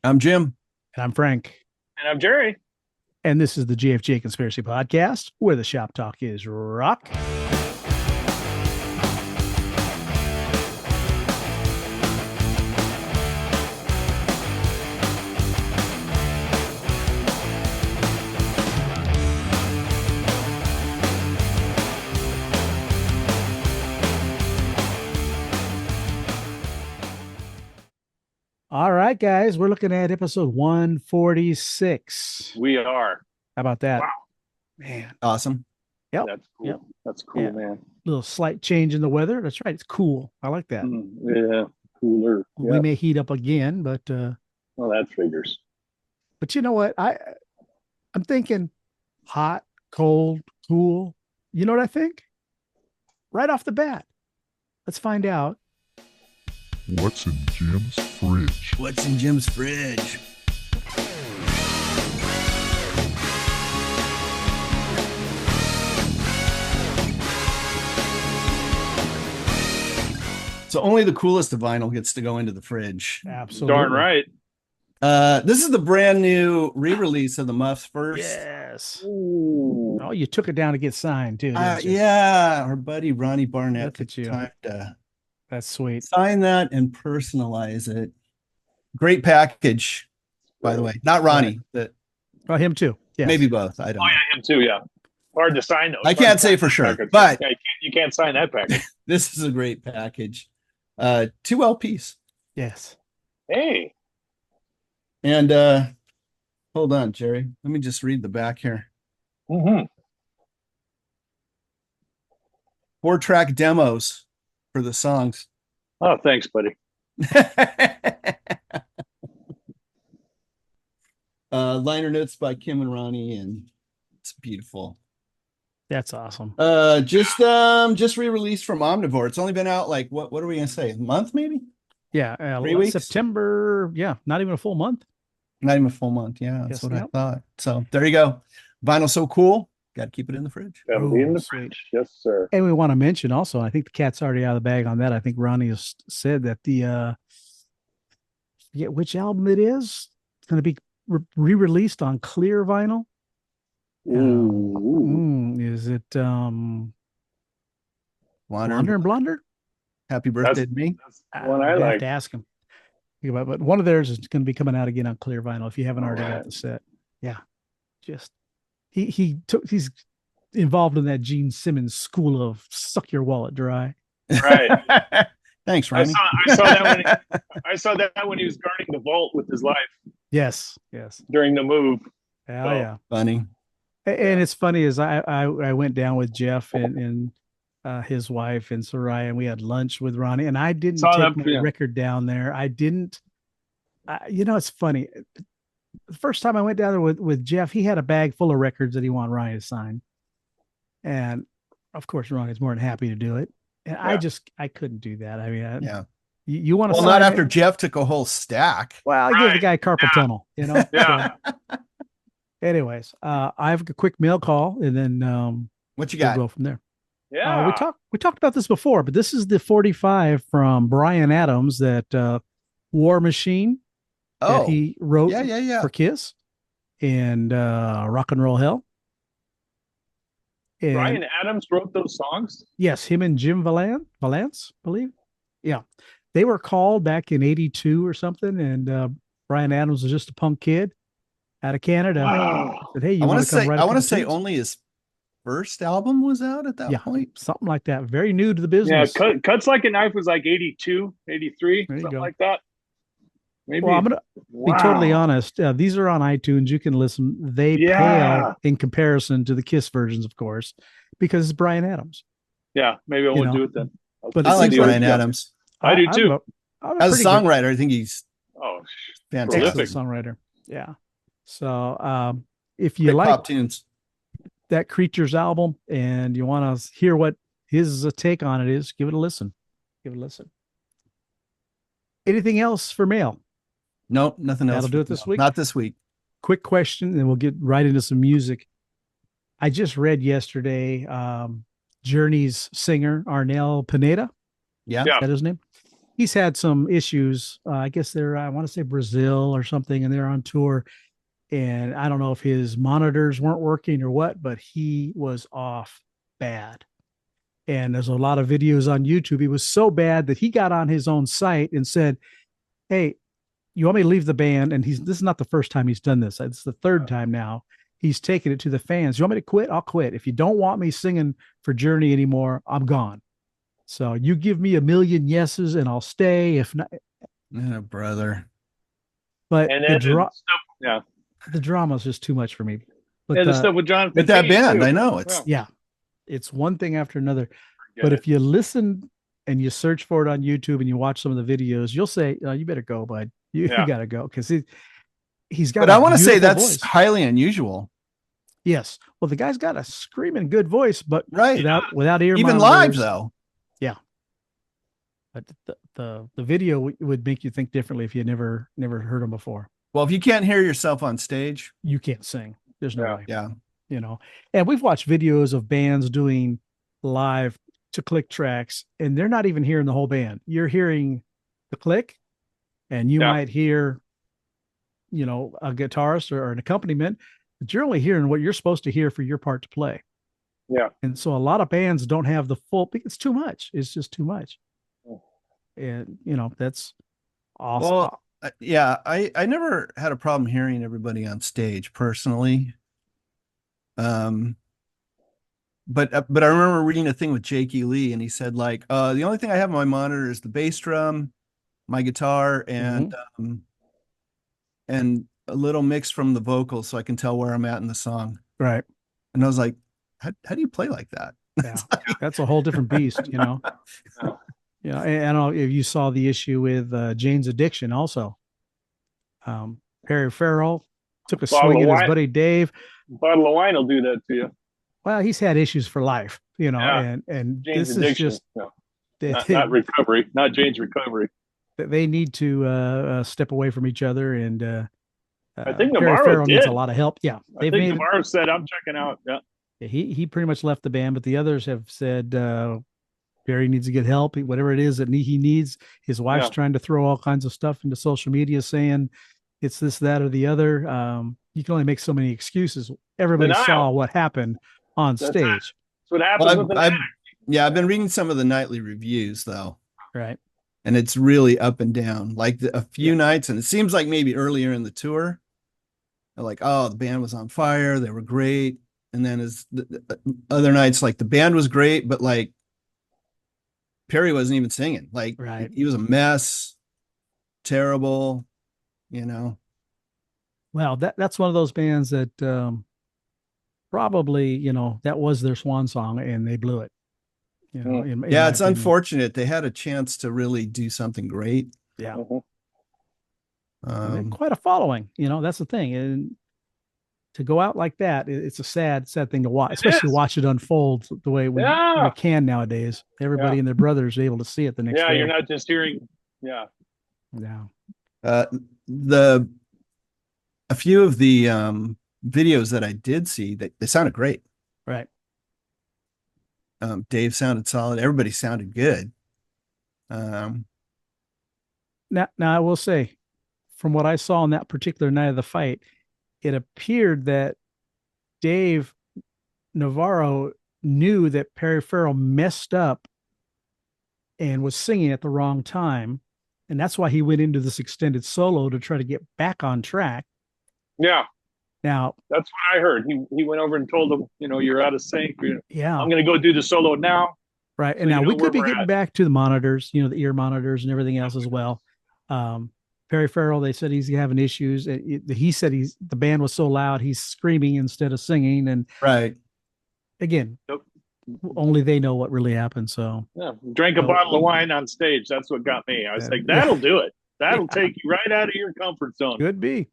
I'm Jim. And I'm Frank. And I'm Jerry. And this is the JFJ Conspiracy Podcast, where the shop talk is rock. All right, guys, we're looking at episode 146. We are. How about that? Wow. Man. Awesome. Yep. That's cool. Yep. That's cool, Yeah. man. Little slight change in the weather. That's right. It's cool. I like that. Yeah. Cooler. We Yeah. may heat up again, but Well, that figures. you know what? I'm thinking hot, cold, cool. You know what I think? Right off the bat. Let's find out. What's in Jim's fridge? What's in Jim's fridge? So only the coolest of vinyl gets to go into the fridge. Absolutely. Darn right. This is the brand new re-release of the Muffs first. Yes. Ooh. Oh, you took it down to get signed too. Didn't you? Yeah, our buddy Ronnie Barnett Look took at you. time to That's sweet. sign that and personalize it. Great package, by the way. Not Ronnie, but Oh, him too. Yeah. maybe both. I don't Oh, know. yeah, him too, yeah. Hard to sign those. I can't say for sure, but Yeah, you can't sign that package. this is a great package. 2 LPs. Yes. Hey. And hold on, Jerry. Let me just read the back here. Mm-hmm. 4-track demos for the songs. Oh, thanks, buddy. Liner notes by Kim and Ronnie, and it's beautiful. That's awesome. Just re-released from Omnivore. It's only been out like what are we gonna say? A month maybe? Yeah. 3 weeks? September. Yeah. Not even a full month. Not even a full month. Yeah, that's Yes, what yep. I thought. So there you go. Vinyl's so cool. Got to keep it in the fridge. Gotta be in the sweet. fridge. Yes, sir. And we want to mention also, I think the cat's already out of the bag on that. I think Ronnie has said that the forget which album it is. It's going to be re-released on clear vinyl. Ooh. Is it Wander Blonder and Blonder? Happy birthday to me. That's the one I I'd have like. to ask him. But one of theirs is going to be coming out again on clear vinyl if you haven't already got Alright. the set. Yeah. Just he's involved in that Gene Simmons school of suck your wallet dry. Right. Thanks, I Ronnie. saw that when he was guarding the vault with his life Yes. during the move. Yeah, So- yeah. Funny. And it's funny as I went down with Jeff and his wife and Soraya, and we had lunch with Ronnie, and I didn't Saw take that, my yeah. record down there. I didn't. It's funny. The first time I went down there with Jeff, he had a bag full of records that he wanted Ronnie to sign, and of course Ronnie's more than happy to do it. And Yeah. I couldn't do that. I mean, Yeah. you want to Well, sign not after it? Jeff took a whole stack. Well, I give the Right. guy carpal Yeah. tunnel, you know. Yeah. So, anyways, I have a quick mail call, and then What you we'll got? go from there. Yeah. We talked about this before, but this is the 45 from Brian Adams that War Machine that Oh, he wrote yeah. for Kiss and Rock and Roll Hell. And Brian Adams wrote those songs. yes, him and Jim Valance, believe. Yeah. They were called back in 82 or something, and Brian Adams was just a punk kid out of Canada. Wow. Said, hey, you I want want to to come say right I up want in to the say tunes? only his first album was out at that Yeah, point. something like that. Very new to the Yeah, business. Cuts Like a Knife was like 82, 83, There you something go. like that. Maybe. Well, I'm gonna be totally honest. These are on iTunes. You can listen. They Yeah. pale in comparison to the Kiss versions, of course, because it's Brian Adams. Yeah, maybe I You won't know, do it then. but I it like seems Brian like- Adams. I do too. I'm As a pretty good- songwriter, I think he's Oh, fantastic. excellent songwriter. Yeah. So if you Great like pop tunes. that Creatures album and you want to hear what his take on it is, give it a listen. Anything else for mail? Nope, nothing else. That'll do it this week? Not this week. Quick question, and we'll get right into some music. I just read yesterday Journey's singer, Arnel Pineda. Yeah. Yeah. Is that his name? he's had some issues. I guess I want to say Brazil or something, and they're on tour. And I don't know if his monitors weren't working or what, but he was off bad. And there's a lot of videos on YouTube. He was so bad that he got on his own site and said, "Hey, you want me to leave the band?" And this is not the first time he's done this. It's the third time now. He's taken it to the fans. "You want me to quit? I'll quit. If you don't want me singing for Journey anymore, I'm gone. So you give me a million yeses and I'll stay. If not," Yeah, brother. but And then the drama is just too much for me. But the stuff with John With that Fantini, band, too. I know it's yeah, it's one thing after another. Forget But it. if you listen and you search for it on YouTube and you watch some of the videos, you'll say, "Oh, you better go, bud. You got to go," because he's got. But I want to say that's voice. highly unusual. Yes. Well, the guy's got a screaming good voice, but Right. without ear Even monitors. live though. Yeah. But the video would make you think differently if you never heard him before. Well, if you can't hear yourself on stage, You can't sing. There's no way. yeah. You know. And we've watched videos of bands doing live to click tracks, and they're not even hearing the whole band. You're hearing the click, and you might hear, a guitarist or an accompaniment, but you're only hearing what you're supposed to hear for your part to play. Yeah. And so a lot of bands don't have the full, it's too much. It's just too much. And, that's awesome. Well, I never had a problem hearing everybody on stage personally. But I remember reading a thing with Jakey Lee, and he said the only thing I have on my monitor is the bass drum, my guitar, and a little mix from the vocals so I can tell where I'm at in the song. Right. And I was like, how do you play like that? Yeah. That's a whole different beast, Yeah. And I don't know if you saw the issue with Jane's Addiction also. Perry Farrell took a swing at his buddy Dave. Bottle of wine will do that to you. Well, he's had issues for life, and Jane's this Addiction. is just Not recovery, not Jane's recovery. They need to step away from each other, and I think Perry Navarro Farrell needs did. a lot of help. Yeah, I think Navarro said, "I'm checking out." Yeah, he pretty much left the band, but the others have said Perry needs to get help. Whatever it is that he needs. His wife's trying to throw all kinds of stuff into social media, saying it's this, that, or the other. You can only make so many excuses. Everybody saw what happened on stage. That's what happens. I've been reading some of the nightly reviews though. Right. And it's really up and down. Like a few nights, and it seems like maybe earlier in the tour, they're like, "Oh, the band was on fire. They were great." And then as the other nights, like the band was great, but like Perry wasn't even singing. Like he was a mess, terrible, Well, that's one of those bands that probably, that was their swan song and they blew it. It's unfortunate. They had a chance to really do something great. Yeah. Quite a following, that's the thing. And to go out like that, it's a sad thing to watch, especially watch it unfold the way we can nowadays. Everybody and their brothers are able to see it the next day. Yeah, you're not just hearing. Yeah. A few of the videos that I did see, they sounded great. Right. Dave sounded solid. Everybody sounded good. Now I will say, from what I saw on that particular night of the fight, it appeared that Dave Navarro knew that Perry Farrell messed up and was singing at the wrong time. And that's why he went into this extended solo to try to get back on track. Yeah. Now, that's what I heard. He went over and told him, you're out of sync. Yeah. I'm going to go do the solo now. Right. And now we could be getting back to the monitors, the ear monitors and everything else as well. Perry Farrell, they said he's having issues. He said the band was so loud, he's screaming instead of singing. And again, only they know what really happened. So drank a bottle of wine on stage. That's what got me. I was like, that'll do it. That'll take you right out of your comfort zone. Could be.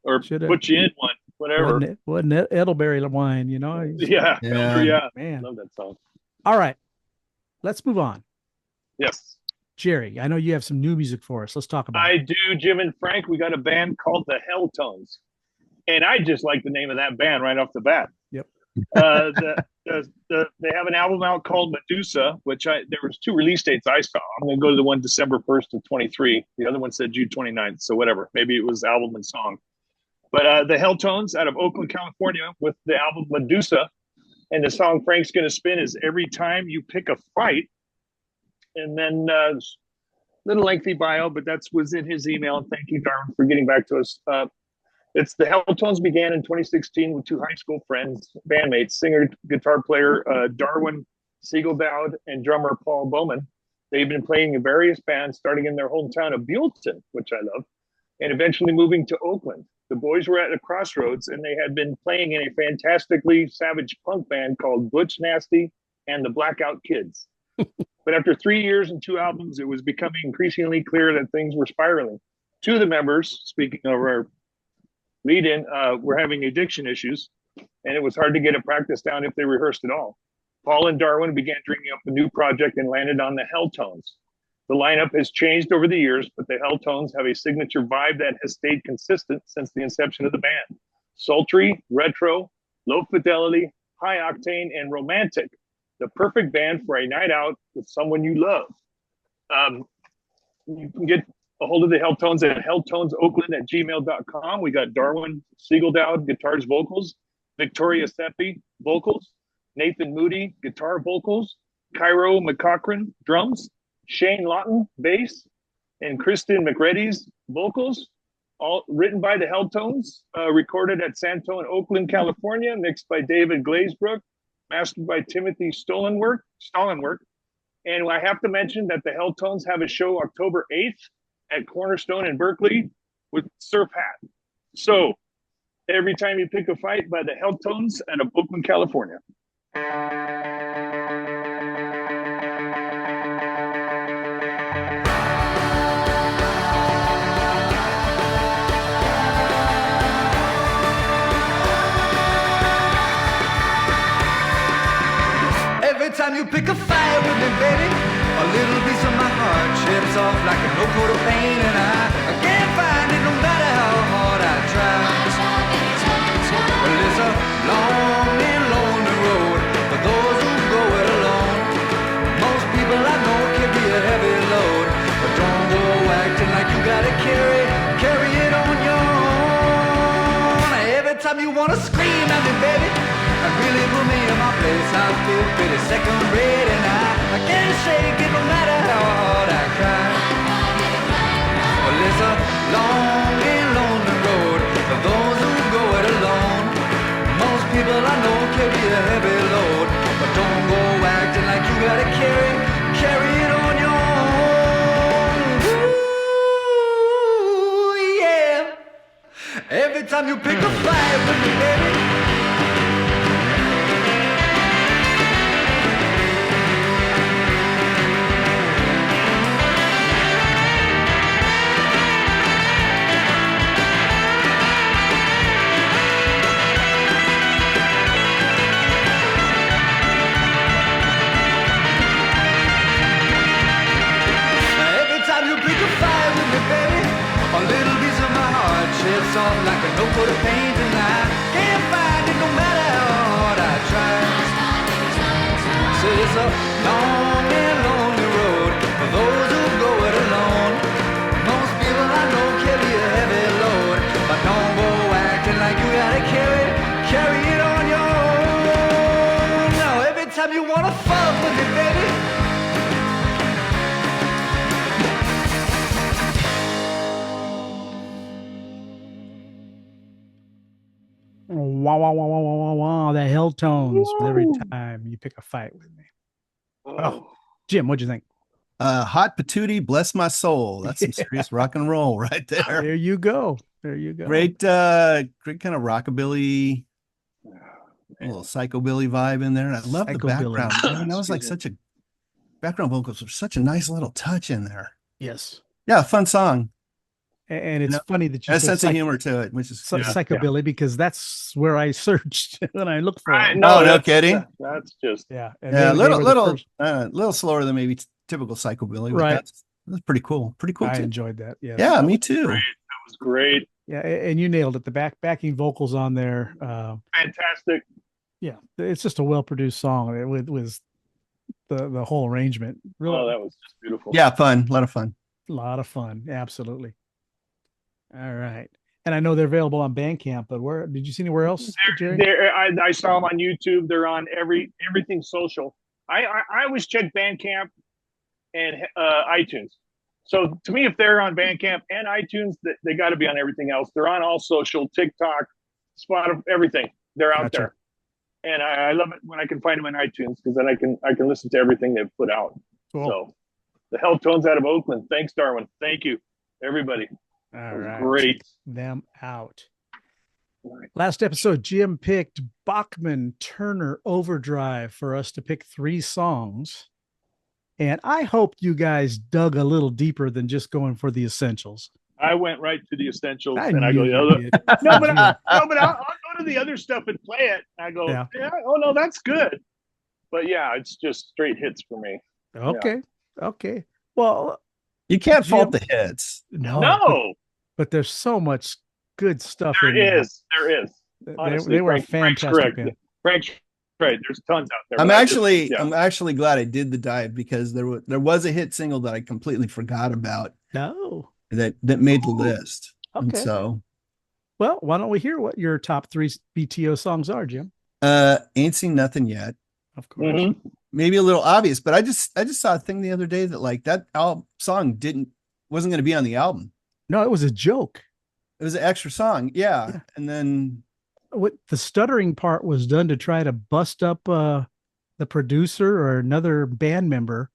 Or put you in one, whatever. Wasn't it Edelberry wine, Yeah. Man. Love that song. All right. Let's move on. Yes. Jerry, I know you have some new music for us. Let's talk about it. I do, Jim and Frank. We got a band called the Helltones. And I just like the name of that band right off the bat. Yep. They have an album out called Medusa, which there was 2 release dates I saw. I'm going to go to the one December 1st of 23. The other one said June 29th. So whatever, maybe it was album and song. But the Helltones out of Oakland, California, with the album Medusa, and the song Frank's Gonna Spin is Every Time You Pick a Fight. And then little lengthy bio, but was in his email. And thank you, Darwin, for getting back to us. It's the Helltones began in 2016 with 2 high school friends, bandmates, singer, guitar player Darwin Siegeldowd and drummer Paul Bowman. They've been playing in various bands, starting in their hometown of Buellton, which I love, and eventually moving to Oakland. The boys were at a crossroads, and they had been playing in a fantastically savage punk band called Butch Nasty and the Blackout Kids. But after 3 years and 2 albums, it was becoming increasingly clear that things were spiraling. 2 of the members, speaking of our lead-in, were having addiction issues, and it was hard to get a practice down if they rehearsed at all. Paul and Darwin began dreaming up a new project and landed on the Helltones. The lineup has changed over the years, but the Helltones have a signature vibe that has stayed consistent since the inception of the band. Sultry, retro, low fidelity, high octane, and romantic. The perfect band for a night out with someone you love. You can get a hold of the Helltones at helltonesoakland@gmail.com. We got Darwin Siegeldowd, guitars, vocals, Victoria Seppi, vocals, Nathan Moody, guitar, vocals, Cairo McCochran, drums, Shane Lawton, bass, and Kristen McReady's vocals, all written by the Helltones, recorded at Santone, Oakland, California, mixed by David Glazebrook, mastered by Timothy Stollenwerk. And I have to mention that the Helltones have a show October 8th at Cornerstone in Berkeley with Surf Hat. So, Every Time You Pick a Fight by the Helltones out of Oakland, California. Every time you pick a fight with me, baby, a little piece of my heart chips off like a no coat of paint, and I can't find it no matter how hard I try. Well, it's a long and lonely road for those who go it alone. Most people I know can be a heavy load, but don't go acting like you gotta carry it on your own. Every time you wanna scream at me, baby, I really put me in my place. I feel pretty second rate, and I can't shake it no matter how hard I cry. Well, it's a long and lonely road for those who go it alone. Most people I know carry a heavy load, but don't go acting like you gotta carry it on your own. Ooh, yeah. Every time you pick a fight with me, baby. A little piece of my heart chips off like a no coat of paint, and I can't find it no matter how hard I try. So it's a long and lonely road for those who go it alone. Most people I know carry a heavy load, but don't go acting like you gotta carry it on your own. Now every time you wanna fuck with me, baby, Wow, wow, wow, wow, wow, wow, wow. The Helltones. Every time you pick a fight with me. Oh, Jim, what'd you think? Hot Patootie, Bless My Soul. That's some serious rock and roll right there. There you go. There you go. Great kind of rockabilly, a little psychobilly vibe in there. And I love the background. Man, that was like such a background vocals were such a nice little touch in there. Yes. Yeah, fun song. And it's funny that you said a sense of humor to it, which is psychobilly, because that's where I searched when I looked for it. No kidding. That's just a little slower than maybe typical psychobilly. Right. That's pretty cool. Pretty cool. I too. enjoyed that. Yeah, me too. That was great. Yeah, and you nailed it. The backing vocals on there. Fantastic. Yeah, it's just a well-produced song with the whole arrangement. Really, Oh, that was just beautiful. Yeah, fun. A lot of fun. a lot of fun. Absolutely. All right. And I know they're available on Bandcamp, but where did you see anywhere else, Jerry? I saw them on YouTube. They're on everything social. I always check Bandcamp and iTunes. So to me, if they're on Bandcamp and iTunes, they got to be on everything else. They're on all social, TikTok, Spotify, everything. They're out Gotcha. there, and I love it when I can find them on iTunes because then I can listen to everything they've put out. Cool. So the Helltones out of Oakland. Thanks, Darwin. Thank you, everybody. All right. Great. Them out. Last episode, Jim picked Bachman Turner Overdrive for us to pick 3 songs. And I hope you guys dug a little deeper than just going for the essentials. I went right to the essentials, I and I knew go, you did. no, but I'll go to the other stuff and play it. I go, Yeah. oh no, that's good. But yeah, it's just straight hits for me. Okay. Okay. Well, You can't Jim- fault the hits. No, but there's so much good stuff there in there. is. There is. Honestly, They were a Frank's fantastic correct. band. Frank's right. There's tons out there. I'm but I just- actually yeah. I'm actually glad I did the dive because there was a hit single that I completely forgot about No. that made the list. And Okay. so Well, why don't we hear what your top 3 BTO songs are, Jim? Ain't Seen Nothing Yet. Of course. Mhm. Maybe a little obvious, but I just saw a thing the other day that like that song wasn't going to be on the album. No, it was a joke. It was an extra song. Yeah. Yeah. And then What the stuttering part was done to try to bust up the producer or another band member.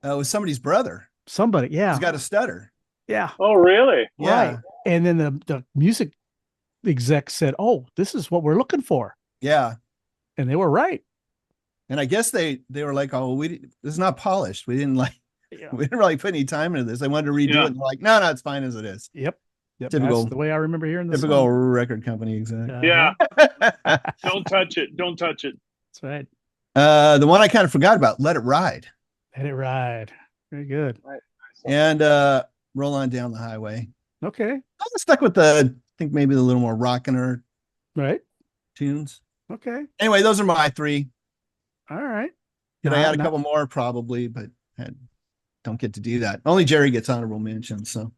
it was somebody's brother. Somebody, yeah. He's got a stutter. Yeah. Oh, really? Yeah. Right. And then the music exec said, "Oh, this is what we're looking for." Yeah. And they were right. And I guess they were like, "Oh, this is not polished. We didn't Yeah. we didn't really put any time into this. I wanted to redo Yeah. it." And they're like, no, it's fine as it is. Yep. Yep. Typical- That's the way I remember hearing the Typical song. record company exec. Yeah. Uh-huh. Don't touch it. Don't touch it. That's right. The one I kind of forgot about, Let It Ride. Let it ride. Very good. And Roll On Down the Highway. Okay. I'm stuck with I think maybe a little more rockin' Right. tunes. Okay. Anyway, those are my 3. All right. Did I add a Not- couple more? Probably, but I don't get to do that. Only Jerry gets honorable mentions. So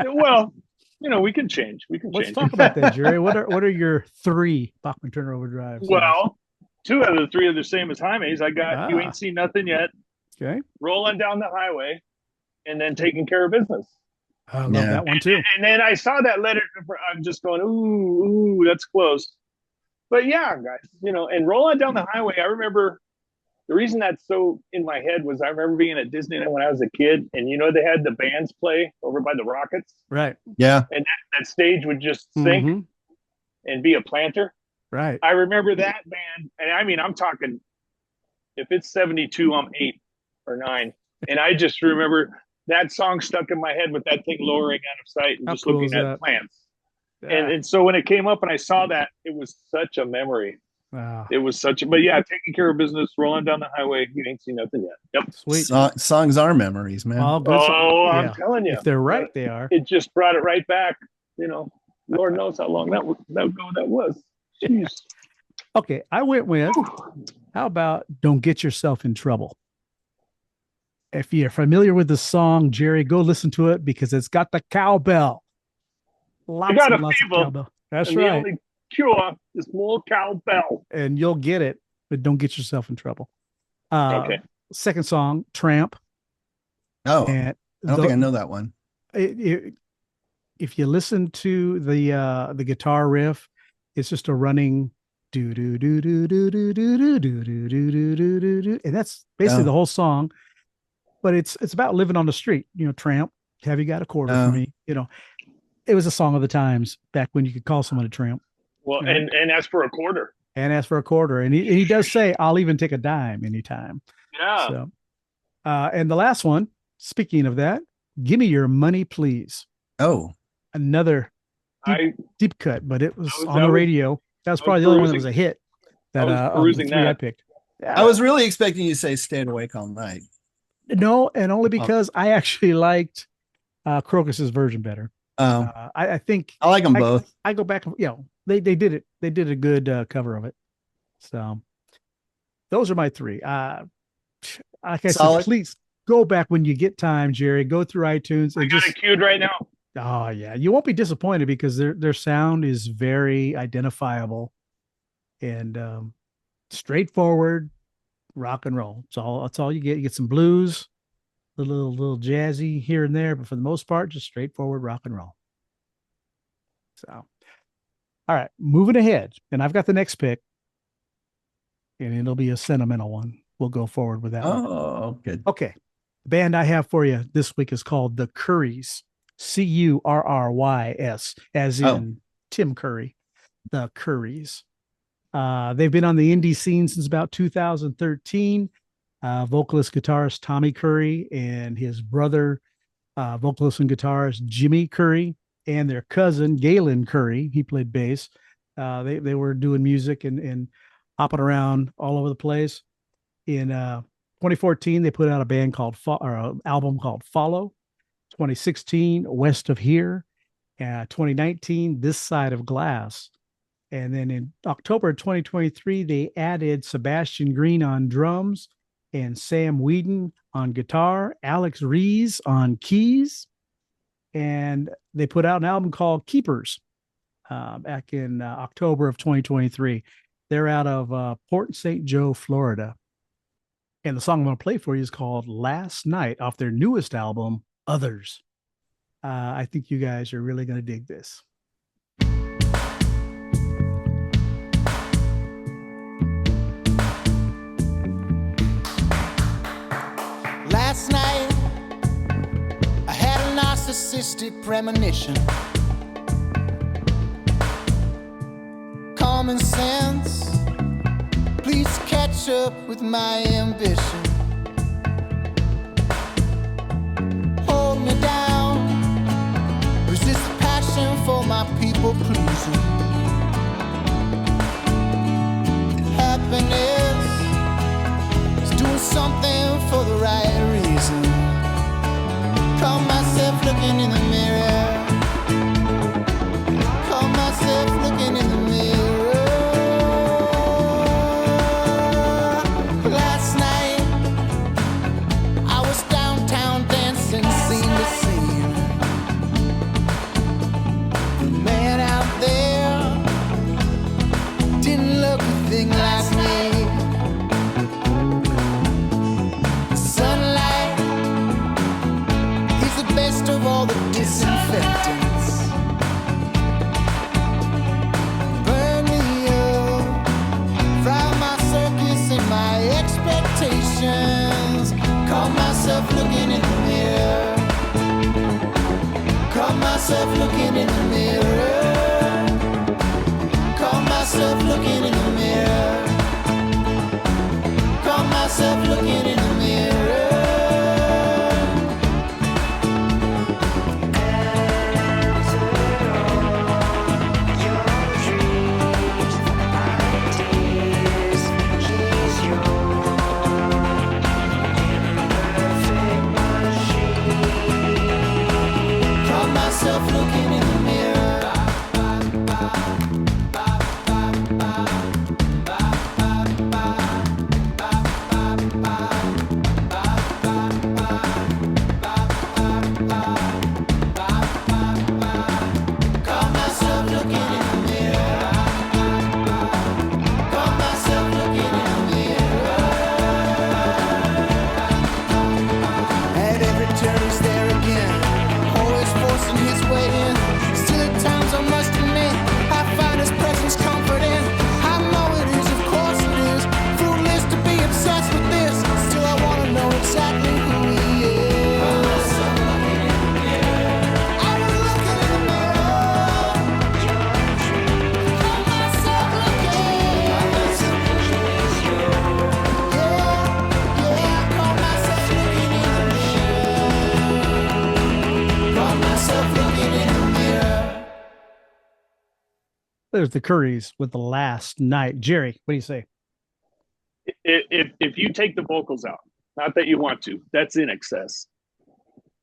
Well, we can change. We can Let's change. talk about that, Jerry. What are your 3 Bachman Turner Overdrive songs? Well, 2 out of the 3 are the same as Jaime's. I got You Ah. Ain't Seen Nothing Yet, Okay. Rolling Down the Highway, and then Taking Care of Business. I love Yeah. that one too. And then I saw that letter. I'm just going, ooh, that's close. But yeah, guys, and Rolling Down the Highway, I remember the reason that's so in my head was I remember being at Disneyland when I was a kid, and they had the bands play over by the Rockets, Right. yeah, and that stage would just sink Mhm. and be a planter. Right. I remember that band, and I mean, I'm talking, if it's 72, I'm 8 or 9, and I just remember that song stuck in my head with that thing lowering out of sight and How just cool looking is at that? plants. Yeah. And so when it came up and I saw that, it was such a memory. Wow. It was but yeah, Taking Care of Business, Rolling Down the Highway, You Ain't Seen Nothing Yet. Yep. Sweet. songs are memories, man. All good. Oh, I'm Yeah. telling you. If they're right, they are. It just brought it right back. Lord knows how long that was. Jeez. Okay. I went with, how about Don't Get Yourself in Trouble? If you're familiar with the song, Jerry, go listen to it because it's got the cowbell. Lots got and a lots of fever, cowbell. That's And right. the only cure is more cowbell. And you'll get it, but don't get yourself in trouble. Okay. Second song, Tramp. Oh, I And don't think I know that one. if you listen to the guitar riff, it's just a running do do do do do do do do do do do do do do do, and that's basically Oh. the whole song. But it's about living on the street. Tramp. Have you got a quarter Oh. for me? It was a song of the times back when you could call someone a tramp Well, Yeah. and ask for a quarter. and ask for a quarter, and he does say, "I'll even take a dime anytime." Yeah. So, and the last one, speaking of that, "Give Me Your Money, Please." Oh, Another I deep cut, but it was That was- on that the was- radio. That was I was probably the only one that was perusing- a hit. That was of the perusing 3 I that. picked. I was really expecting you to say "Staying Awake All Night." No, and only because I actually liked Crocus's version better. I think I like them both. I go back. They did it. They did a good cover of it. So those are my three. Like I Solid. said, please go back when you get time, Jerry. Go through iTunes I and got just it queued right now. oh yeah, you won't be disappointed because their sound is very identifiable and straightforward rock and roll. That's all you get. You get some blues, a little jazzy here and there, but for the most part, just straightforward rock and roll. So, all right, moving ahead, and I've got the next pick, and it'll be a sentimental one. We'll go forward with that one. Oh, good. Okay. The band I have for you this week is called The Currys, Currys, as in Tim Curry, The Currys. They've been on the indie scene since about 2013. Vocalist guitarist Tommy Curry and his brother, vocalist and guitarist Jimmy Curry, and their cousin Galen Curry. He played bass. They were doing music and hopping around all over the place. In 2014, they put out a band called album called Follow. 2016, West of Here. 2019, This Side of Glass. And then in October 2023, they added Sebastian Green on drums and Sam Whedon on guitar, Alex Rees on keys. And they put out an album called Keepers back in October of 2023. They're out of Port St. Joe, Florida. And the song I'm going to play for you is called Last Night off their newest album, Others. I think you guys are really going to dig this. Last night, I had a narcissistic premonition. Common sense, please catch up with my ambition. Hold me down, resist the passion for my people pleasing. Happiness is doing something for the right reason. Caught myself looking in the mirror. Caught myself looking in the mirror. Last night, I was downtown dancing scene to scene. The man out there didn't look a thing like me. Sunlight, he's the best of all the disinfectants. Burn me up, fry my circus and my expectations. Caught myself looking in the mirror. Caught myself looking in the mirror. Caught myself looking in the mirror. Caught myself looking in the mirror. Caught myself looking in the mirror. Caught myself looking in the mirror. Caught myself looking in the mirror. At every turn he's there again, always forcing his way in. Still at times I must admit, I find his presence comforting. I know it is, of course it is, fruitless to be obsessed with this. Still I wanna know exactly who he is. I was looking in the mirror. Caught myself looking. Yeah, caught myself looking in the mirror. Caught myself looking in the mirror. There's the Currys with The Last Night. Jerry, what do you say? If you take the vocals out, not that you want to, that's in excess.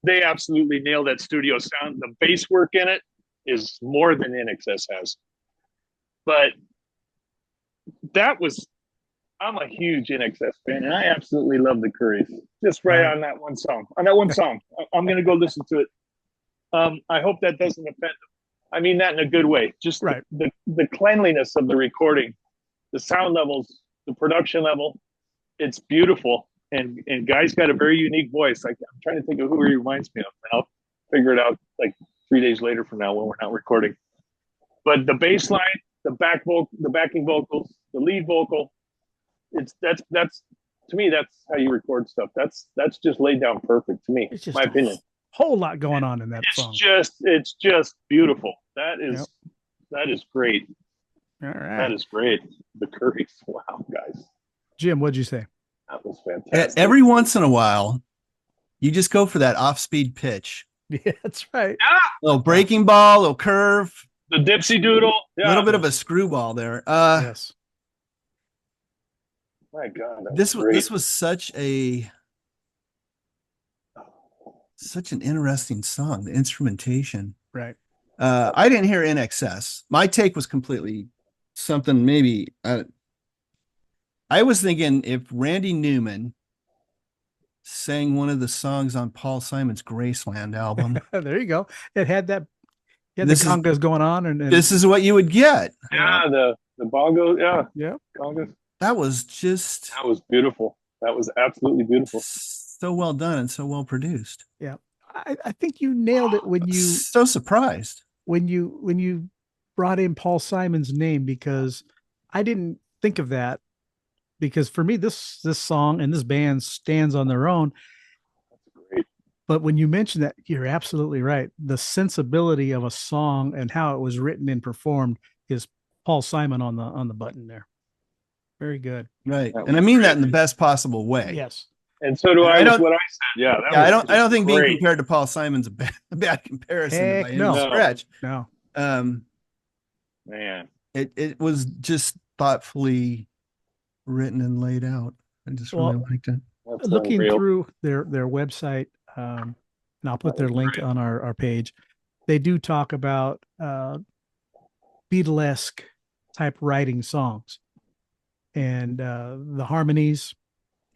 They absolutely nail that studio sound. The bass work in it is more than in excess has. But that was, I'm a huge NXS fan, and I absolutely love the Currys. Just right on that one song. On that one song, I'm going to go listen to it. I hope that doesn't offend them. I mean that in a good way. Just the cleanliness of the recording, the sound levels, the production level. It's beautiful. And Guy's got a very unique voice. I'm trying to think of who he reminds me of. And I'll figure it out like 3 days later from now when we're not recording. But the bass line, the backing vocals, the lead vocal, that's to me, that's how you record stuff. That's just laid down perfect to me. It's just my opinion. Whole lot going on in that song. It's just beautiful. That is great. All right. That is great. The Currys. Wow, guys. Jim, what'd you say? That was fantastic. Every once in a while, you just go for that off-speed pitch. Yeah, that's right. Little breaking ball, little curve. The dipsy doodle. A little bit of a screwball there. Yes. My God. This was such an interesting song. The instrumentation. Right. I didn't hear NXS. My take was completely something maybe. I was thinking if Randy Newman sang one of the songs on Paul Simon's Graceland album. There you go. It had that. Yeah, the congas going on, and this is what you would get. Yeah, the bongos. Yeah, congas. That was beautiful. That was absolutely beautiful. So well done and so well produced. Yeah, I think you nailed it when you. So surprised when you brought in Paul Simon's name, because I didn't think of that. Because for me, this song and this band stands on their own. That's great. But when you mention that, you're absolutely right. The sensibility of a song and how it was written and performed is Paul Simon on the button there. Very good. Right. And I mean that in the best possible way. Yes. And so do I. That's what I said. Yeah. I don't think being compared to Paul Simon's a bad comparison by any stretch. No. Man. It was just thoughtfully written and laid out. I just really liked it. Looking through their website, and I'll put their link on our page. They do talk about Beatlesque type writing songs, and the harmonies,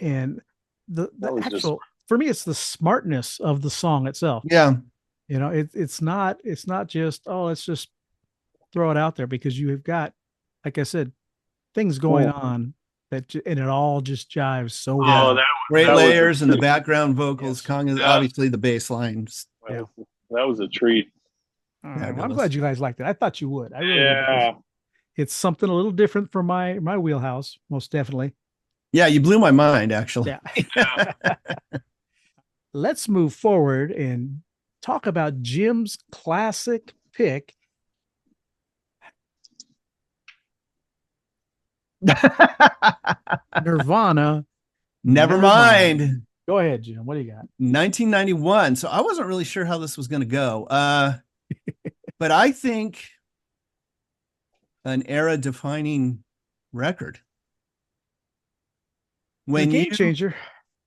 and the actual. For me, it's the smartness of the song itself. Yeah, it's not just let's just throw it out there, because you have got, like I said, things going on. And it all just jives so well. Great layers and the background vocals. Congas, obviously the bass lines. That was a treat. I'm glad you guys liked it. I thought you would. I really did. It's something a little different from my wheelhouse, most definitely. Yeah, you blew my mind, actually. Yeah. Let's move forward and talk about Jim's classic pick. Nirvana Nevermind. Go ahead, Jim. What do you got? 1991. So I wasn't really sure how this was going to go. But I think an era defining record. When game changer.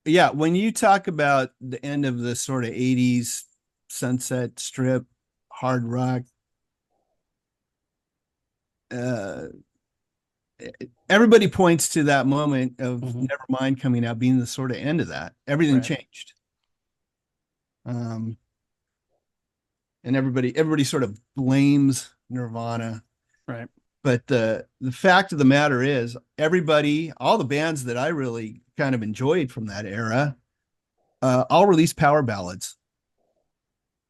Yeah. When you talk about the end of the sort of 80s Sunset Strip, hard rock, everybody points to that moment of Nevermind coming out being the sort of end of that. Everything changed. And everybody sort of blames Nirvana. Right. But the fact of the matter is all the bands that I really kind of enjoyed from that era, all released power ballads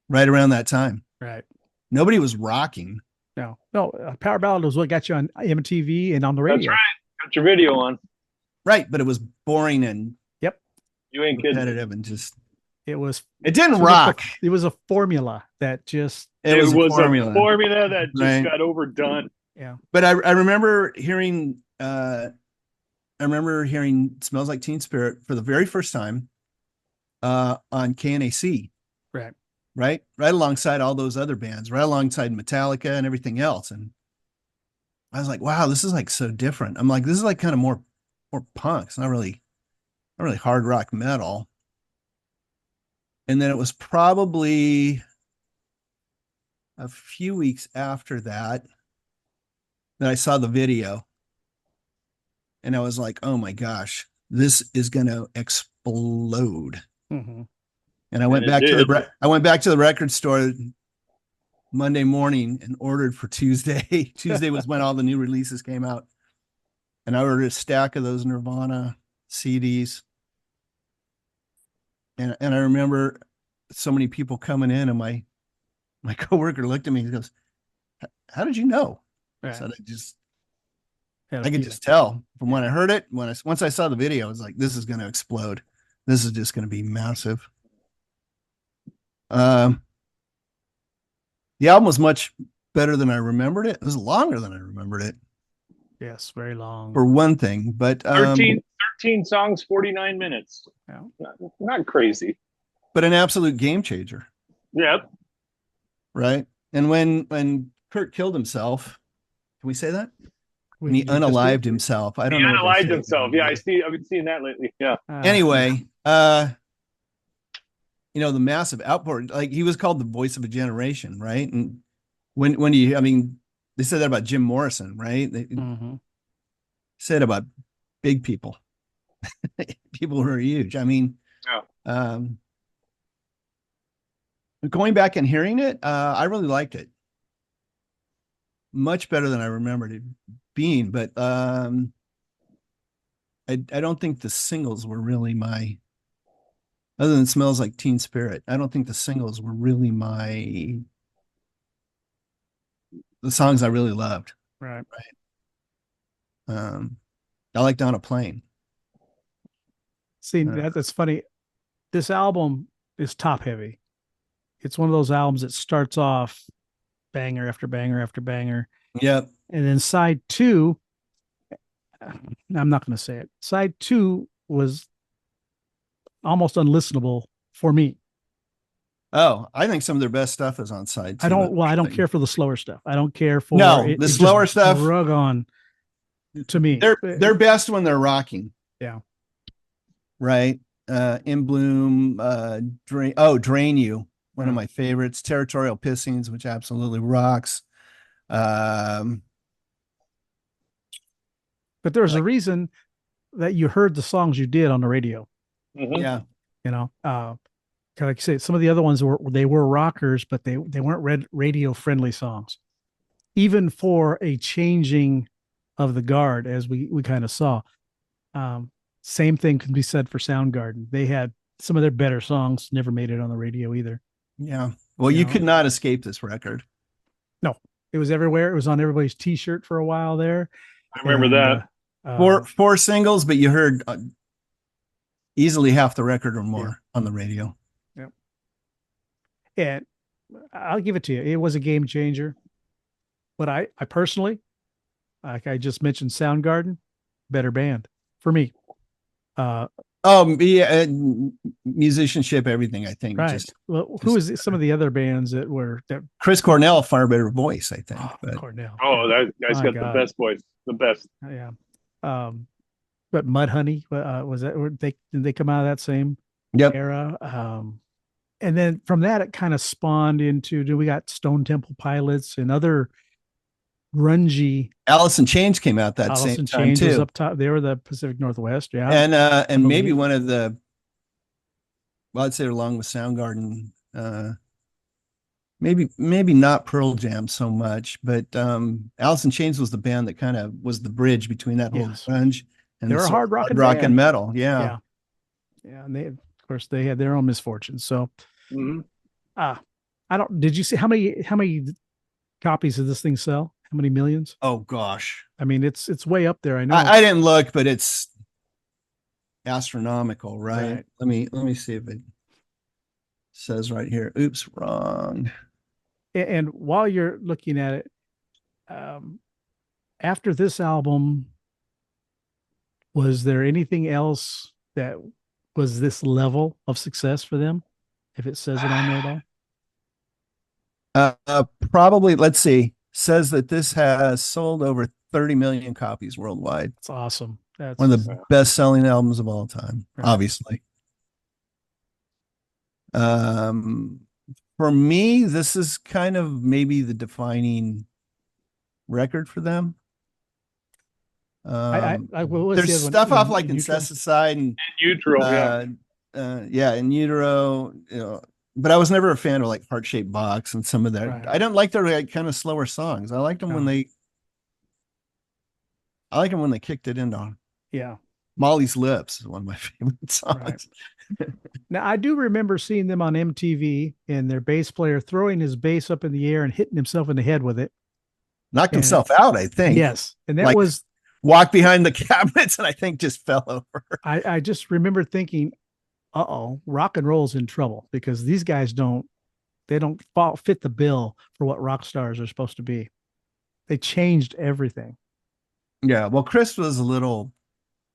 right around that time. Right. Nobody was rocking. No, power ballad was what got you on MTV and on the radio. That's right. Got your video on. Right, but it was boring and you ain't repetitive kidding. And just it didn't rock. It was a formula that just it was a formula that just got overdone. Yeah. But I remember hearing Smells Like Teen Spirit for the very first time on KNAC. Right alongside all those other bands, right alongside Metallica and everything else. And I was like, wow, this is like so different. I'm like, this is like kind of more punk. It's not really hard rock metal. And then it was probably a few weeks after that I saw the video. and I was like, oh my gosh, this is going to explode. Mm-hmm. And I went back to the record store Monday morning and ordered for Tuesday. Tuesday was when all the new releases came out. And I ordered a stack of those Nirvana CDs. And I remember so many people coming in, and my coworker looked at me and goes, how did you know? Right. I said, I could just tell from when I heard it. Once I saw the video, I was like, this is going to explode. This is just going to be massive. The album was much better than I remembered it. It was longer than I remembered it. Yes, very long. For one thing, but 13 songs, 49 minutes. Yeah. Not crazy. But an absolute game changer. Yep. Right. And when Kurt killed himself, can we say that? When he He unalived himself. I don't know. He unalived himself. Yeah, I've been seeing that lately. Yeah. Anyway, you know, the massive outpour, like he was called the voice of a generation, right? And when you, I mean, they said that about Jim Morrison, right? They said about big people, people who are huge. I mean, going back and hearing it, I really liked it. Much better than I remembered it being, but I don't think the singles were really my, other than Smells Like Teen Spirit, I don't think the singles were really the songs I really loved. Right. I liked On a Plane. See, that's funny. This album is top heavy. It's one of those albums that starts off banger after banger after banger. Yep. And then side 2, I'm not going to say it. Side 2 was almost unlistenable for me. Oh, I think some of their best stuff is on side 2. I don't care for the slower stuff. I don't care for the slower stuff. Drug on to me. They're best when they're rocking. Yeah. Right. In Bloom, Drain You, one of my favorites. Territorial Pissings, which absolutely rocks. But there's a reason that you heard the songs you did on the radio. Mm-hmm. Yeah. You know, like I say, some of the other ones were rockers, but they weren't radio friendly songs. Even for a changing of the guard, as we kind of saw. Same thing can be said for Soundgarden. They had some of their better songs never made it on the radio either. Yeah. Well, you could not escape this record. No, it was everywhere. It was on everybody's T-shirt for a while there. I remember that. Four singles, but you heard easily half the record or more on the radio. Yep. And I'll give it to you. It was a game changer. But I personally, like I just mentioned, Soundgarden, better band for me. Musicianship, everything, I think. Right. Who is some of the other bands that were that? Chris Cornell, far better voice, I think. Cornell. Oh, that guy's got the best voice. The best. Yeah. But Mudhoney, was that? Did they come out of that same era? And then from that, it kind of spawned into. We got Stone Temple Pilots and other grungy. Alice in Chains came out that same time too. Was up top. They were the Pacific Northwest, yeah. And maybe one of the, well, I'd say along with Soundgarden, maybe not Pearl Jam so much, but Alice in Chains was the band that kind of was the bridge between that whole grunge and they were hard rock and metal. Yeah. And they, of course, they had their own misfortunes. So, did you see how many copies of this thing sell? How many millions? Oh gosh. I mean, it's way up there. I know. I didn't look, but it's astronomical, right? Let me see if it says right here. Oops, wrong. And while you're looking at it, after this album, was there anything else that was this level of success for them? If it says it on there at all? Probably, let's see. Says that this has sold over 30 million copies worldwide. That's awesome. That's one of the best-selling albums of all time, obviously. For me, this is kind of maybe the defining record for them. What was There's the other one? stuff off like In Utero? Incesticide and Utero, yeah. In Utero, but I was never a fan of like Heart Shaped Box and some of that. Right. I don't like their like kind of slower songs. I liked them when No. they kicked it into Yeah. Molly's Lips is one of my favorite songs. Now I do remember seeing them on MTV and their bass player throwing his bass up in the air and hitting himself in the head with it. Knocked himself out, I think. Yes. And that Like, was walked behind the cabinets and I think just fell over. I just remember thinking, uh-oh, rock and roll's in trouble because these guys don't fit the bill for what rock stars are supposed to be. They changed everything. Yeah. Well, Chris was a little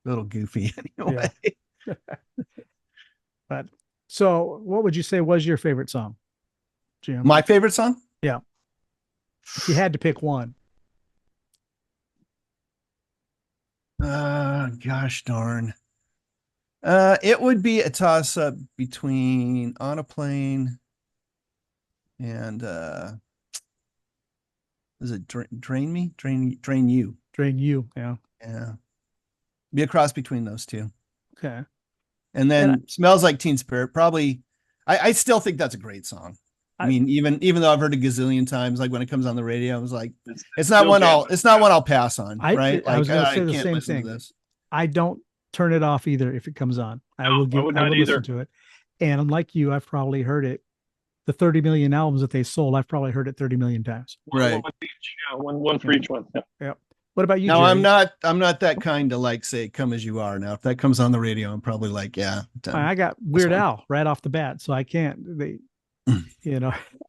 goofy anyway. Yeah. But so what would you say was your favorite song, Jim? My favorite song? Yeah. If you had to pick one. Gosh darn. It would be a toss up between On a Plane and is it Drain Me? Drain You. Drain You, yeah. Yeah. Be a cross between those two. Okay. And then Smells Like Teen Spirit. Probably I still think that's a great song. I mean, even though I've heard it a gazillion times, like when it comes on the radio, I was like, it's not one I'll pass on. Right. I was like, gonna say the same thing. I don't turn it off either if it comes on. I will listen to it. And unlike you, I've probably heard it. The 30 million albums that they sold, I've probably heard it 30 million times. Right. One for each one. Yeah. What about you? No, Jerry? I'm not that kind to like say Come As You Are. Now, if that comes on the radio, I'm probably like, yeah. I got Weird Al right off the bat, so I can't.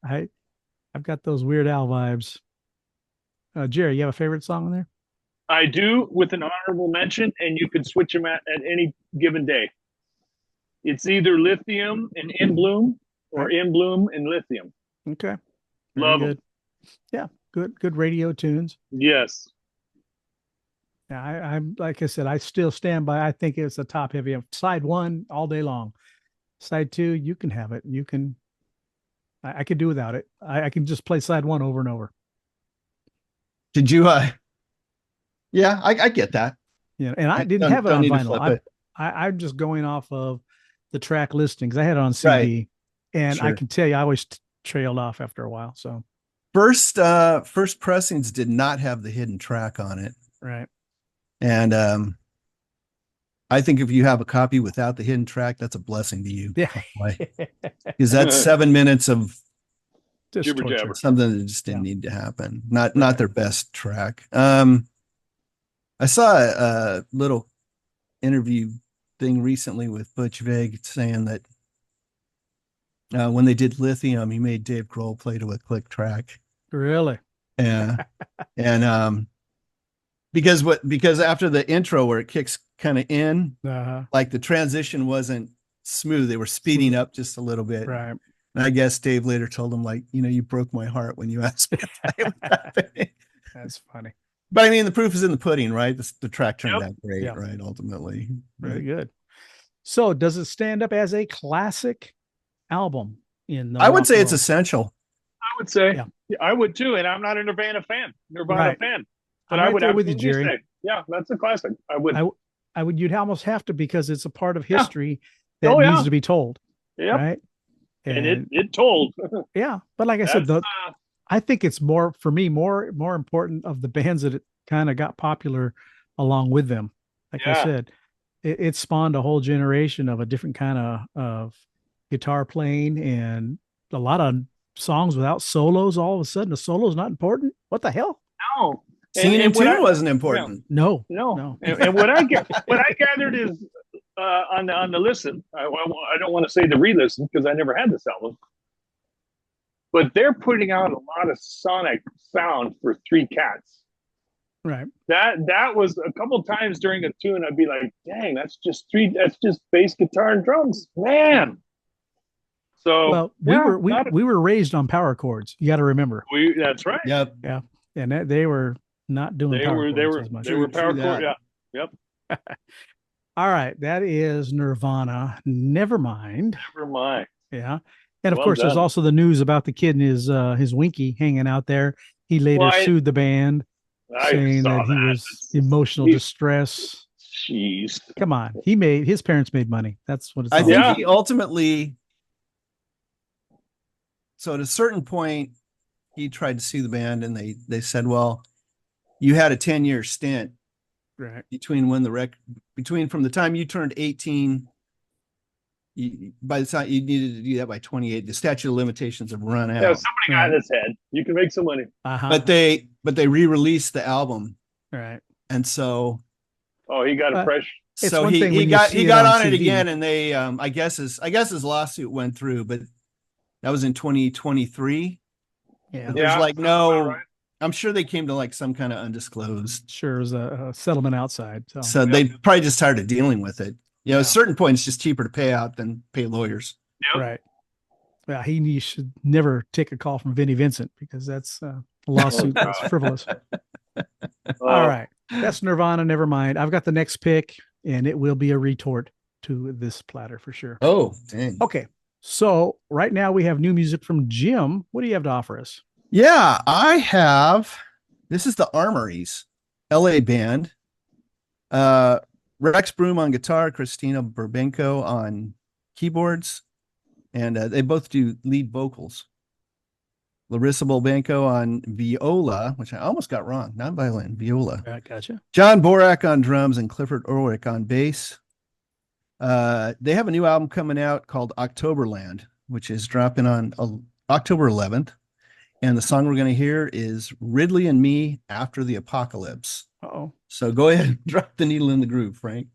I've got those Weird Al vibes. Jerry, you have a favorite song in there? I do, with an honorable mention, and you can switch them at any given day. It's either Lithium and In Bloom or In Bloom and Lithium. Okay. Love good. Yeah, good radio tunes. Yes. Yeah, I'm like I said, I still stand by. I think it's the top heavy. Side one all day long. Side two, you can have it. You can. I could do without it. I can just play side one over and over. Did you? Yeah, I get that. Yeah, and I didn't have it on vinyl. I'm just going off of the track listings. I had it on CD, right. And sure. I can tell you, I always trailed off after a while. So first pressings did not have the hidden track on it. Right. And I think if you have a copy without the hidden track, that's a blessing to you. Yeah. Because that's 7 minutes of just something that just didn't need to happen. Not their best track. I saw a little interview thing recently with Butch Vig saying that when they did Lithium, he made Dave Grohl play to a click track. Really? Yeah. And because after the intro where it kicks kind of in, like the transition wasn't smooth. They were speeding up just a little bit. Right. And I guess Dave later told him, like, you broke my heart when you asked me if that was happening. That's funny. But I mean, the proof is in the pudding, right? The track turned out great, right? Ultimately. Very good. So does it stand up as a classic album in the I would say it's essential. I would say, I would too. And I'm not a Nirvana fan, fan. But I would with you, Jerry. Say, yeah, that's a classic. I would. You'd almost have to, because it's a part of history that needs to be told. Yeah. Right. And it told. Yeah. But like I said, I think it's more, for me, more important of the bands that it kind of got popular along with them. Like I said, it spawned a whole generation of a different kind of guitar playing and a lot of songs without solos. All of a sudden, a solo is not important. What the hell? No. Singing in tune wasn't important. No. And what I gathered is on the listen. I don't want to say the re-listen because I never had this album, but they're putting out a lot of sonic sound for Three Cats. Right. That was a couple times during a tune. I'd be like, "Dang, that's just bass guitar and drums, man." So we were raised on power chords. You got to remember. That's right. Yep. Yeah. And they were not doing they were power chord. Yeah. Yep. All right. That is Nirvana Nevermind. Yeah. And of course, there's also the news about the kid and his Winky hanging out there. He later sued the band. saying that he was emotional distress. Jeez. Come on, his parents made money. That's what it's. I all think about. he ultimately. So at a certain point, he tried to sue the band, and they said, "Well, you had a 10-year stint right between from the time you turned 18. By the time you needed to do that by 28, the statute of limitations have run out." Yeah, somebody got in his head. You can make some money. Uh-huh. But they re-released the album, right. and so he got a fresh. It's so one thing he when you got see he it got on on it CD. again, and they I guess his lawsuit went through, but that was in 2023. Yeah, But there's like sounds no. about right. I'm sure they came to like some kind of undisclosed. sure, it was a settlement outside. So they probably just started dealing with it. At Yeah. a certain point, it's just cheaper to pay out than pay lawyers. Yep. Right. Yeah, he should never take a call from Vinnie Vincent because that's a lawsuit that's frivolous. All right. That's Nirvana Nevermind. I've got the next pick, and it will be a retort to this platter for sure. Oh, dang. Okay. So right now we have new music from Jim. What do you have to offer us? Yeah, I have. This is the Armories, LA band. Rex Broom on guitar, Christina Burbenko on keyboards, and they both do lead vocals. Larissa Bulbenko on viola, which I almost got wrong, not violin, viola. Gotcha. John Borak on drums and Clifford Orwick on bass. They have a new album coming out called Octoberland, which is dropping on October 11th. And the song we're going to hear is Ridley and Me After the Apocalypse. Uh-oh. So go ahead and drop the needle in the groove, Frank.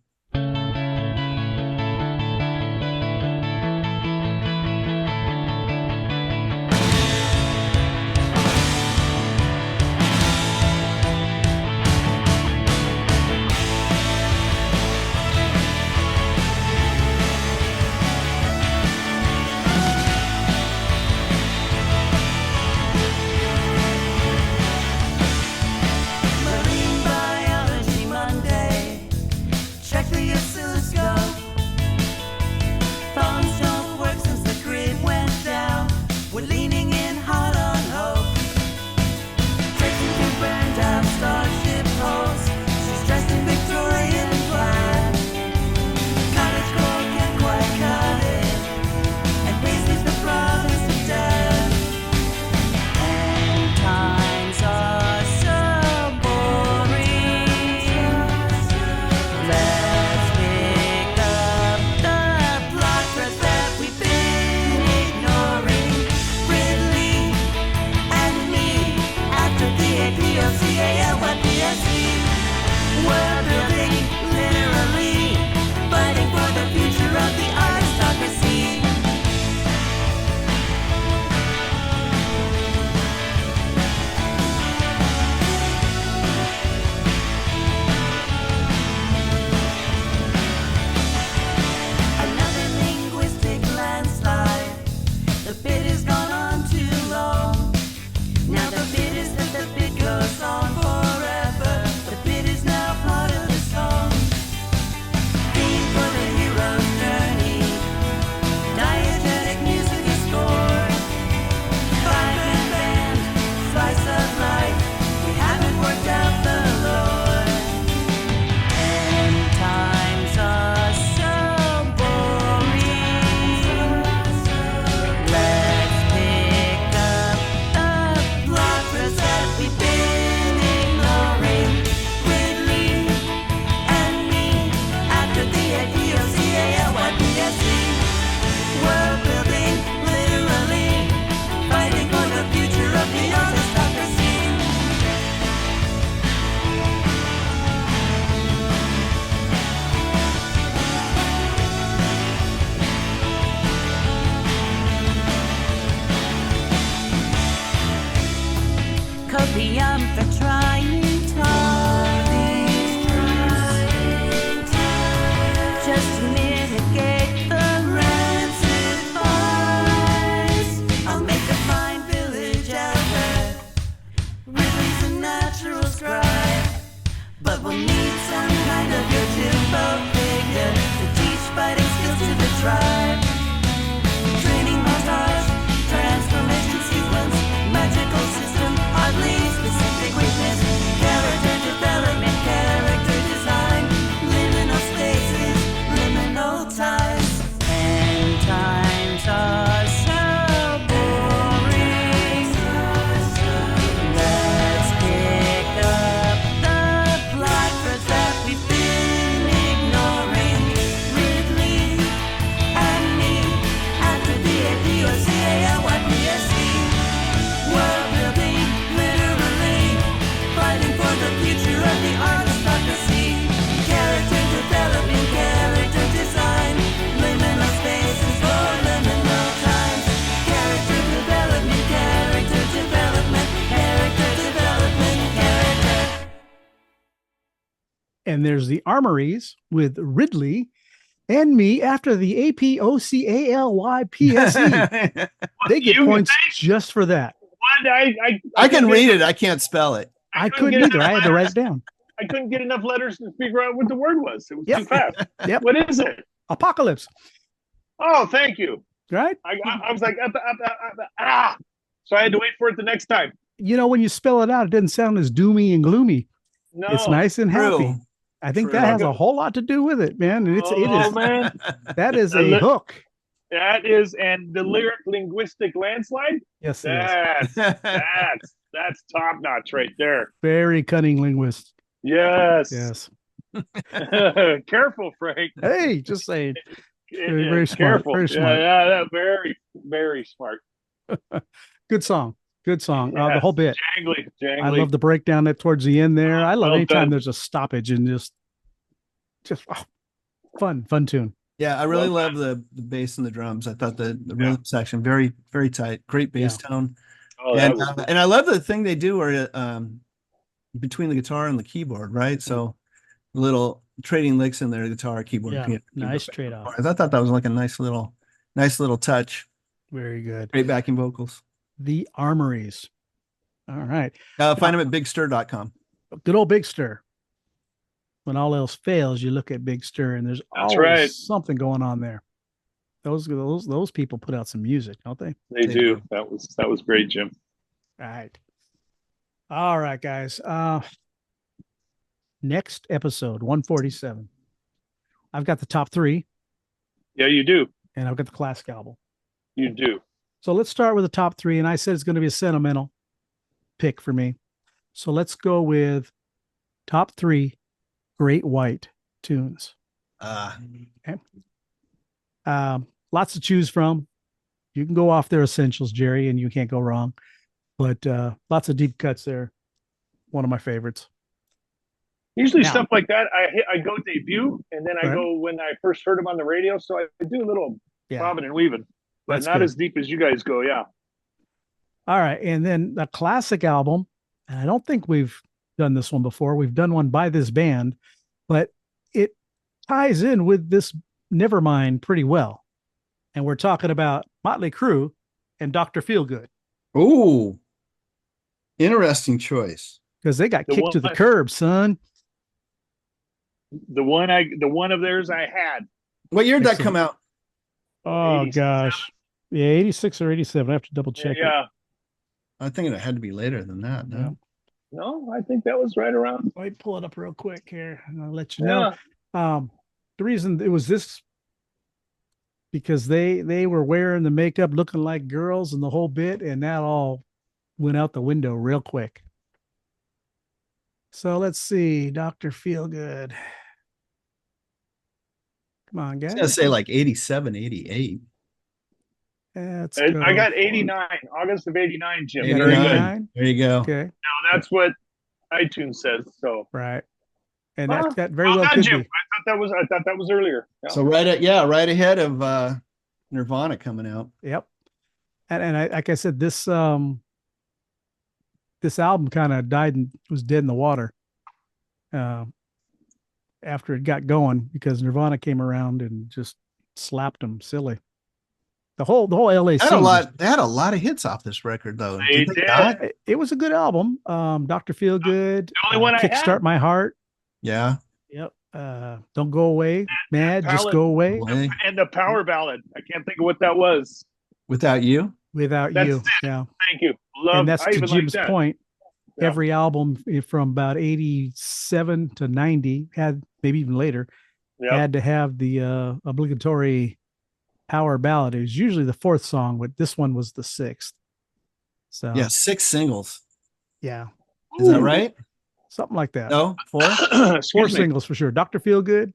Marine Biology Monday. Check the oscilloscope. Phones don't work since the grid went down. We're leaning in hard on hope. Tracing through burned out starship hulls. She's dressed in Victorian plaid. Cottage core can't quite cut it. And Paisley's the promise of death. And times are so boring. Let's pick up the plot threads that we've been ignoring. Ridley and me after the APOCALYPSC. We're building, literally, fighting for the future of the aristocracy. Another linguistic landslide. The bit has gone on too long. Now the bit is that the bit goes on forever. The bit is now part of the song. Theme for the hero's journey. Diegetic music is scored. 5-man band, slice of life. We haven't worked out the lore. And times are so boring. Let's pick up the plot threads that we've been ignoring. Ridley and me after the APOCALYPSC. We're building, literally, fighting for the future of the aristocracy. Copium for trying times. Just to mitigate the rancid vibes. I'll make a fine village out there. Ridley's a natural scribe. But we'll need some kind of Yojimbo figure to teach fighting skills to the tribe. Training montage, transformation sequence, magical system, oddly specific weakness, And there's the Armories with Ridley and me after the APOCALYPSE. They get You points think? just for that. What? I can read it. I can't spell it. I couldn't either. I had to write it down. I couldn't get enough letters to figure out what the word was. It was Yep. too fast. Yep. What is it? Apocalypse, Oh, thank you. right? I was like, ah. So I had to wait for it the next time. You know, when you spell it out, it doesn't sound as doomy and gloomy. No. It's nice and happy. True. I think True. that has a whole lot to do with it, man. And it Oh, is man. that is a Look- hook. That is, and the lyric linguistic landslide. Yes, it is. That's top notch right there. Very cunning linguist. Yes. Yes. Careful, Frank. Hey, just saying. Very, very smart. Careful. Very smart. Yeah, very, very smart. Good song. Good song. The Yes. whole bit. Jangly. I love the breakdown that towards the end there. I love Well anytime done. there's a stoppage and just fun tune. Yeah, I really Well love the bass and the drums. I thought the rhythm section very, very tight. Great bass tone. Oh, that And was- and I love the thing they do where between the guitar and the keyboard, right? So little trading licks in there, guitar, keyboard. Yeah, piano, nice keyboard. trade-off. I thought that was like a nice little touch. Very good. Great backing vocals. The Armories. All right. Find them at bigstir.com. Good old Big Stir. When all else fails, you look at Big Stir, and there's That's always right. something going on there. Those people put out some music, don't they? They do. That was great, Jim. All right, guys. Next episode, 147. I've got the top 3, Yeah, you do. and I've got the classic album. You do. So let's start with the top 3, and I said it's going to be a sentimental pick for me. So let's go with top 3 Great White tunes. Lots to choose from. You can go off their essentials, Jerry, and you can't go wrong. But lots of deep cuts there. One of my favorites. Usually Now- stuff like that, I go debut, and then I Right. go when I first heard him on the radio. So I do a little Yeah. bobbing and weaving, but That's not good. as deep as you guys go. Yeah. All right. And then the classic album, and I don't think we've done this one before. We've done one by this band, but it ties in with this Nevermind pretty well. And we're talking about Motley Crue and Dr. Feelgood, Ooh, interesting choice. because they got The kicked to the one- curb, son. The one of theirs I had. What year did that Excellent. come out? Oh 87. gosh. Yeah, 86 or 87. I have to double check it. Yeah. I think it had to be later than that. No? Yeah. No, I think that was right around. Let me pull it up real quick here and I'll let you Yeah. know. The reason it was this, because they were wearing the makeup, looking like girls and the whole bit, and that all went out the window real quick. So let's see, Dr. Feelgood. Come on, I guys. was gonna say like 87, 88. Let's I go. got 89, August of 89, Jim. You got Very good. 89? There you go. Okay, Now that's what iTunes says. So right. And Well, that very well well done, could Jim. be. I thought that was earlier. Yeah. So right ahead of Nirvana coming out. Yep. And I like I said, this album kind of died and was dead in the water after it got going, because Nirvana came around and just slapped them silly. The whole LA They had scene a was- lot. They had a lot of hits off this record, though. They Did did. not? it was a good album. Dr. Feelgood, The only one I had. Kickstart My Heart. Yeah. Yep. Don't Go Away, Mad, Just Palette. Go Away. Boy, And the power ballad. I can't think of what that was. Without You. Without That's You. it. Yeah. Thank you. Love. And that's I to even like Jim's that. point. Yeah. Every album from about 87 to 90 had, maybe even later, Yep. had to have the obligatory power ballad. It was usually the 4th song, but this one was the 6th. So Yeah, 6 singles. yeah, Is that right? something like that. No, 4. 4 Excuse me. singles for sure. Dr. Feelgood,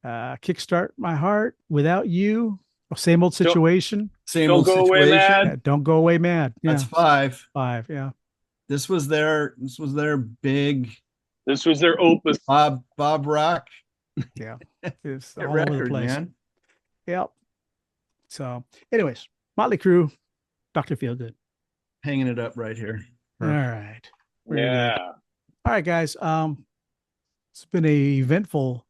Kickstart My Heart, Without You, Same Old Situation, Same Don't old Go Away situation. Mad. Don't Go Away Mad. Yeah, That's 5. 5. Yeah. This was their big This was their opus. Bob Rock It's all record, over the place. man. Yep. So, anyways, Motley Crue, Dr. Feelgood. Hanging it up right here. All right. Very good. Yeah. All right, guys. It's been a eventful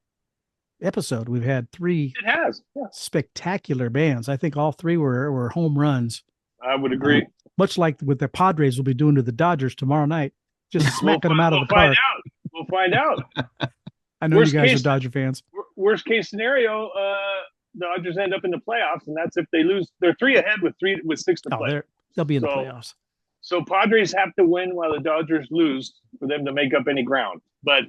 episode. We've had 3 It has. Yeah, spectacular bands. I think all 3 were home runs. I would agree. Much like what the Padres will be doing to the Dodgers tomorrow night, just smacking them out of the find park. out. We'll find out. I know Worst you guys case- are Dodger fans. Worst case scenario, Dodgers end up in the playoffs, and that's if they lose. They're 3 ahead with 6 to Oh, play. they'll be in the So- playoffs. So Padres have to win while the Dodgers lose for them to make up any ground. But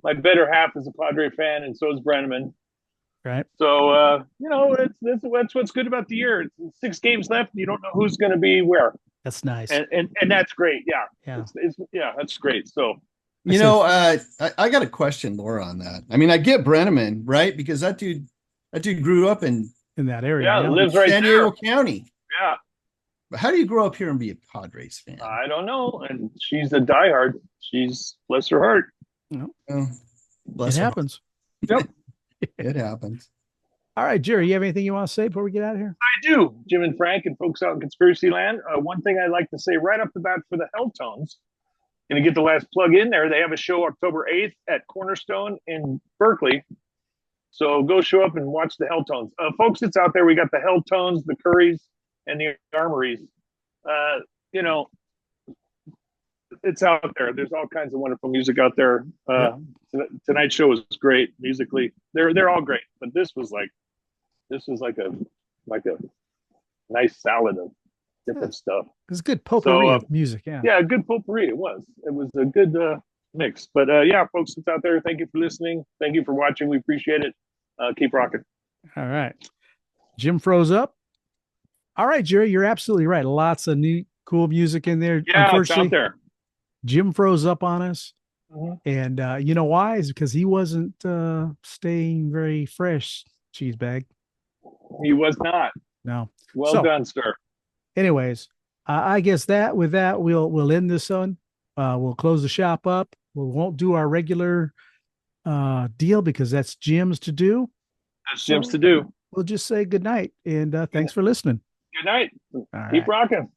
my better half is a Padre fan, and so is Brenneman. Right. So that's what's good about the year. It's 6 games left. You don't know who's going to be where, That's nice. and that's great. Yeah, Yeah. That's great. So I got a question, Laura, on that. I mean, I get Brenneman, right? Because that dude grew up in In that area. yeah, yeah. lives right San there. Diego County. Yeah, But how do you grow up here and be a Padres fan? I don't know. And she's a diehard. She's bless her heart. Oh, bless It her. happens. It happens. All right, Jerry, you have anything you want to say before we get out of here? I do, Jim and Frank and folks out in Conspiracy Land. One thing I'd like to say right off the bat for the Helltones, going to get the last plug in there. They have a show October 8th at Cornerstone in Berkeley. So go show up and watch the Helltones. Folks that's out there, we got the Helltones, the Currys, and the Armories. It's out there. There's all kinds of wonderful music out there. Tonight's show was great musically. They're all great, but this was like a nice salad of different stuff. It's good potpourri So, of music. Yeah. Yeah, a good potpourri. It was a good mix. But yeah, folks that's out there, thank you for listening. Thank you for watching. We appreciate it. Keep rocking. All right. Jim froze up. All right, Jerry, you're absolutely right. Lots of neat, cool music in there. Yeah, it's Unfortunately, out there. Jim froze up on us. Mhm. And you know why? Is because he wasn't staying very fresh, cheese bag. He was not. No. Well So- done, sir. Anyways, I guess with that we'll end this one. We'll close the shop up. We won't do our regular deal because that's Jim's to do. That's Jim's to do. We'll just say good night and thanks for listening. Good night. All Keep right. rocking.